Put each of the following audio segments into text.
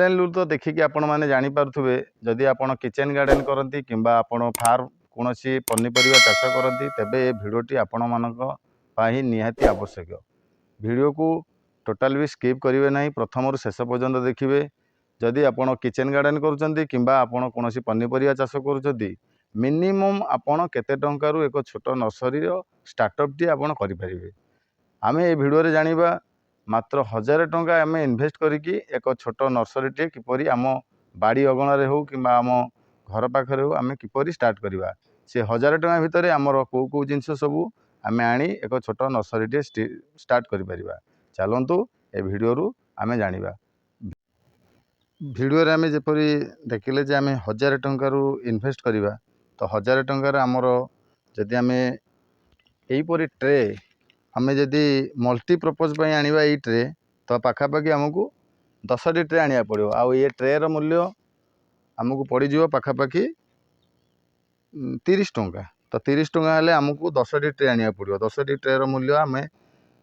Thumbnail रु तो देखिए आपण मैंने जानीपे जदि आपण किचेन गार्डन करती कि आपण फार्म कौन पनीपरिया चाष करती तेबे ये भिडटी आपण मानी निहाती आवश्यक। वीडियो को टोटाल भी स्किप करेंगे ना, प्रथम शेष पर्यंत देखिए। जदि आपण किचेन गार्डन करुँच कि आपण कौन पनीपरिया चाष कर मिनिमम आपण केते टंकारु एक छोट नर्सरी स्टार्टअप टी आपण करें। आम ये भिडियो जानिबा मात्र 1000 टंका आम इन्वेस्ट करिकी एक छोट नर्सरी टे किपरि आम बाड़ी अगणार हो कि आम घर पाखे हो आम किपरि स्टार्ट करवा। से 1000 टंका भितर आमर कौ कौ जिनस सबू आम आनी एक छोट नर्सरी टे स्टार्ट करिपरिबा। चलतु ए भिडियो रु आम जानिबा। भिडियो आम जपरी देखिले जे आम 1000 टंका इन्वेस्ट करवा तो 1000 टंकार आमर जदि आम यहीपरि ट्रे आम जदि मल्टीपर्पज आनिबा ये ट्रे तो पाखापाखि आमको 10टी ट्रे आनिया पड़ो। आउ ये ट्रेर मूल्य आमको पड़ो पाखापाखि 30 टंका। तो 30 टंका हेले आमको 10टी ट्रे आनिया पड़ो। 10टी ट्रेर मूल्य आम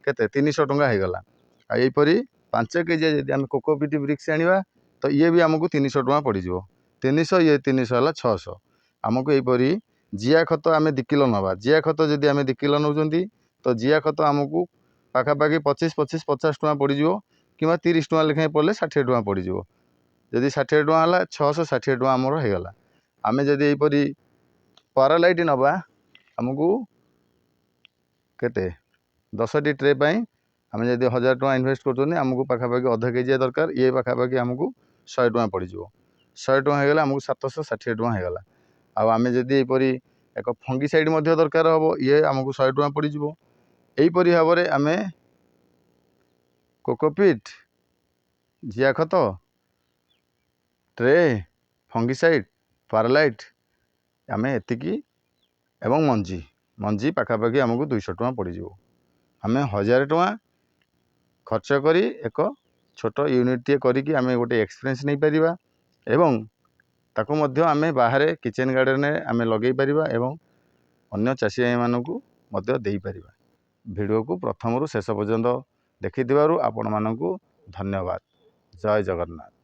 केते 300 टंका होगला। आईपरी 5 केजी जदि आम कोकोपीट ब्रिक्स आनिबा तो ये भी आमको 300 टंका पड़ो। 300 ये 300 है 600। आमको यहीपरी जिया खत आम 2 किलो नवा। जिया खत जदि आम 2 किलो नौकरी तो जिया खत आमको पाखापाखि 25-50 50 टंका पड़ो कि 30 टंका लेखाएं पड़े 60 टंका पड़ो। जदि 60 टंका है 660 टंका आमर होगला। आम जदि यहीपरी पारालाइट नवा आमको केते 10टी ट्रे आम जदि 1000 टंका इन्वेस्ट कर आमको पाखापाखि अध केजी दरकार। ये पाखापाखि आमको 100 टंका पड़ 100 टंका होगला आमको 760 टंका होगला। आम जदि यहीपरी एक फंगिसाइड दरकार हम ये आमको 100 टंका पड़ यहीपरी भाव में आम कोकोपीट जिया खत ट्रे फंगिसाइड पारालाइट आम एतिकी एवं मंजी पाखापाखि आमको 200 टंका पड़ आम 1000 टंका खर्च करी एक छोट यूनिट टे करी आम गोटे एक्सपीरियंस नहीं पारिबा एवं ताकू मध्य आम बाहर किचेन गार्डन आम लगे पारिबा एवं अन्य चाषी भाई मानकू मध्य देई पारिबा। वीडियो को प्रथम रु शेष पर्यंत देखिथिबारु आपण मानकू धन्यवाद। जय जगन्नाथ।